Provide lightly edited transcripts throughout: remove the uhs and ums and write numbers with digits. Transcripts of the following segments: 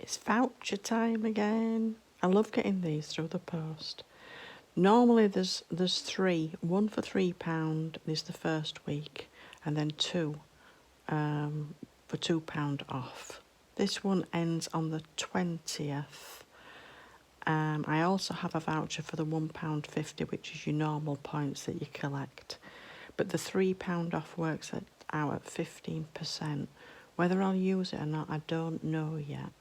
It's voucher time again. I love getting these through the post. Normally there's three. One for £3 is the first week, and then two for £2 off. This one ends on the 20th. I also have a voucher for the £1.50, which is your normal points that you collect. But the £3 off works out at 15%. Whether I'll use it or not, I don't know yet.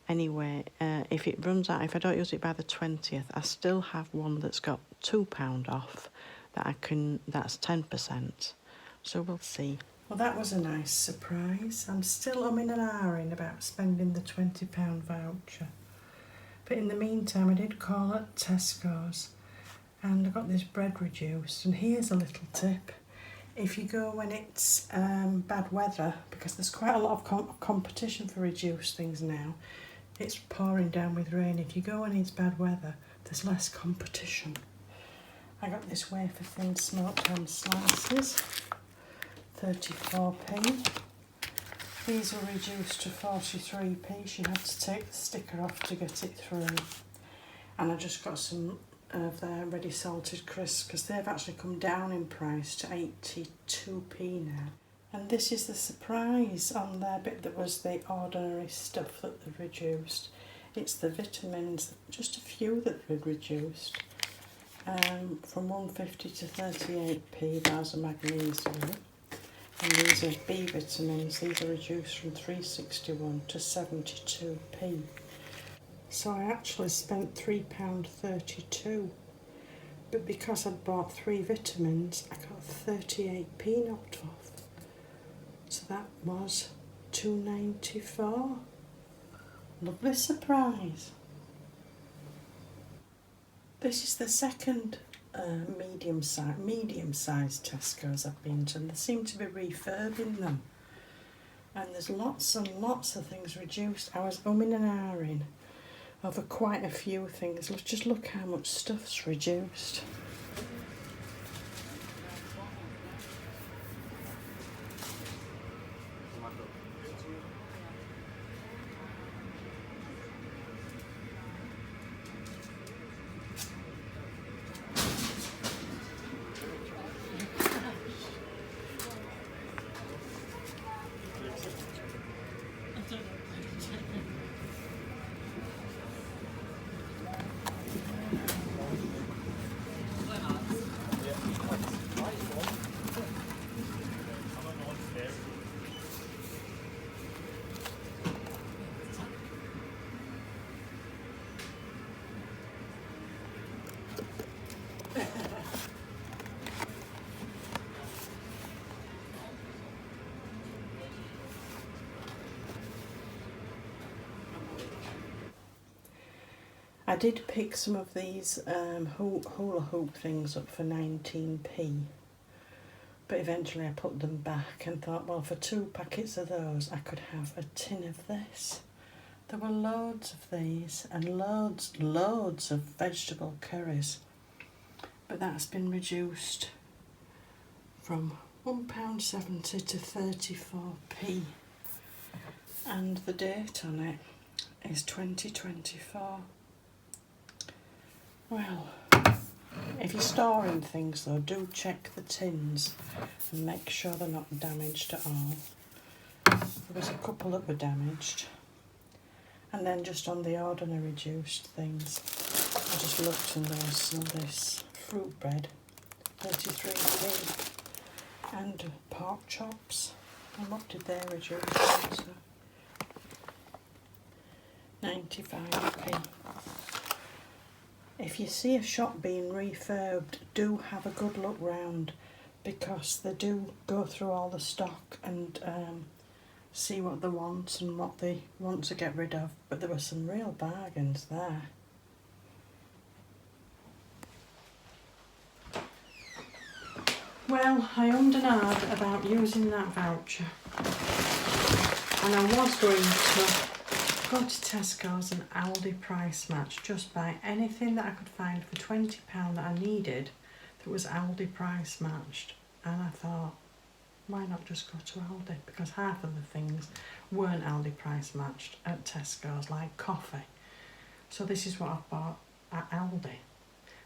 Anyway, if it runs out, if I don't use it by the 20th, I still have one that's got £2 off that's 10%. So we'll see. Well, that was a nice surprise. I'm still umming and ahhing about spending the £20 voucher. But in the meantime, I did call at Tesco's and I got this bread reduced. And here's a little tip. If you go when it's bad weather, because there's quite a lot of competition for reduced things now, it's pouring down with rain. If you go when it's bad weather, there's less competition. I got this wafer thin smoked ham slices, 34p. These were reduced to 43p. She had to take the sticker off to get it through. And I just got some of their ready salted crisps because they've actually come down in price to 82p now. And this is the surprise on their bit that was the ordinary stuff that they've reduced. It's the vitamins, just a few that they've reduced. From 150 to 38p, bars of magnesium. And these are B vitamins, these are reduced from 361 to 72p. So I actually spent £3.32. But because I'd bought 3 vitamins, I got 38p knocked off. So that was £2.94. Lovely surprise. This is the second medium-sized Tesco's I've been to, and they seem to be refurbing them. And there's lots and lots of things reduced. I was umming and ahhing over quite a few things. Let's just look how much stuff's reduced. I did pick some of these hula hoop things up for 19p, but eventually I put them back and thought, well, for 2 packets of those I could have a tin of this. There were loads of these and loads of vegetable curries, but that's been reduced from £1.70 to 34p, and the date on it is 2024. Well, if you're storing things though, do check the tins and make sure they're not damaged at all. There was a couple that were damaged. And then just on the ordinary reduced things, I just looked and there was some of this fruit bread, 33p, and pork chops. And what did they reduce to? 95p. If you see a shop being refurbed, do have a good look round, because they do go through all the stock and see what they want and what they want to get rid of. But there were some real bargains there. Well, I ummed and ahed about using that voucher, and I was going to go to Tesco's and Aldi price match, just buy anything that I could find for £20 that I needed that was Aldi price matched. And I thought, why not just go to Aldi? Because half of the things weren't Aldi price matched at Tesco's, like coffee. So this is what I've bought at Aldi.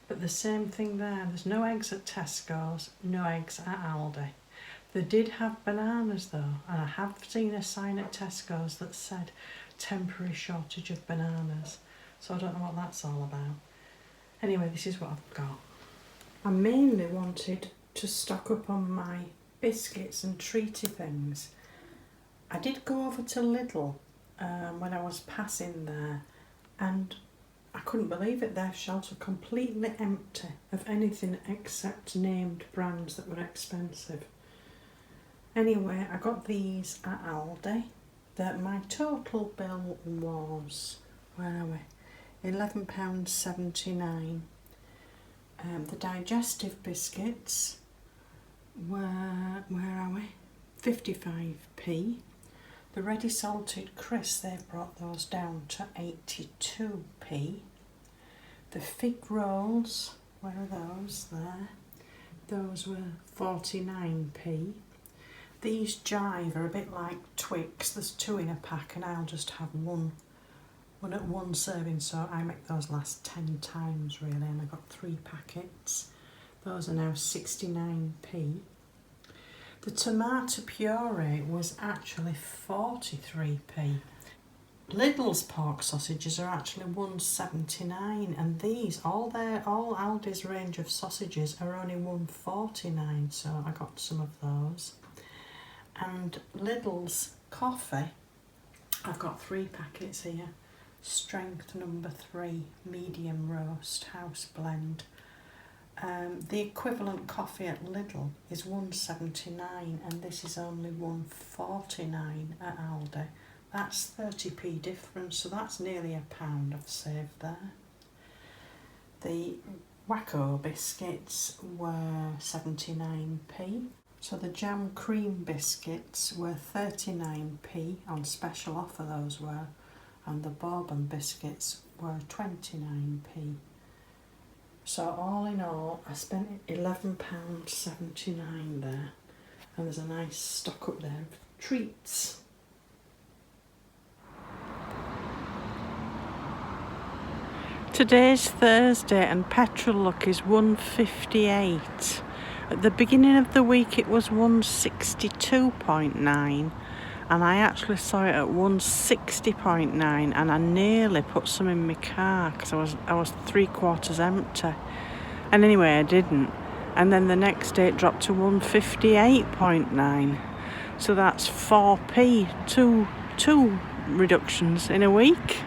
But the same thing there, there's no eggs at Tesco's, no eggs at Aldi. They did have bananas though, and I have seen a sign at Tesco's that said temporary shortage of bananas. So I don't know what that's all about. Anyway, this is what I've got. I mainly wanted to stock up on my biscuits and treaty things. I did go over to Lidl when I was passing there, and I couldn't believe it. Their shelves were completely empty of anything except named brands that were expensive. Anyway, I got these at Aldi. My total bill was, where are we? £11.79. The digestive biscuits were, where are we? 55p. The ready salted crisps, they've brought those down to 82p. The fig rolls, where are those? There. Those were 49p. These Jive are a bit like Twix. There's 2 in a pack and I'll just have one at one serving, so I make those last 10 times really, and I got 3 packets. Those are now 69p. The tomato puree was actually 43p. Lidl's pork sausages are actually 1.79, and these, all Aldi's range of sausages are only 1.49, so I got some of those. And Lidl's coffee, I've got 3 packets here. Strength number 3, medium roast, house blend. The equivalent coffee at Lidl is 1.79, and this is only 1.49 at Aldi. That's 30p difference, so that's nearly £1 I've saved there. The Wacko biscuits were 79p. So the jam cream biscuits were 39p, on special offer those were, and the bourbon biscuits were 29p. So all in all, I spent £11.79 there, and there's a nice stock up there of treats. Today's Thursday and petrol look is 1.58. At the beginning of the week it was 162.9, and I actually saw it at 160.9, and I nearly put some in my car because I was 3/4 empty. And anyway, I didn't. And then the next day it dropped to 158.9. So that's 4p, two reductions in a week.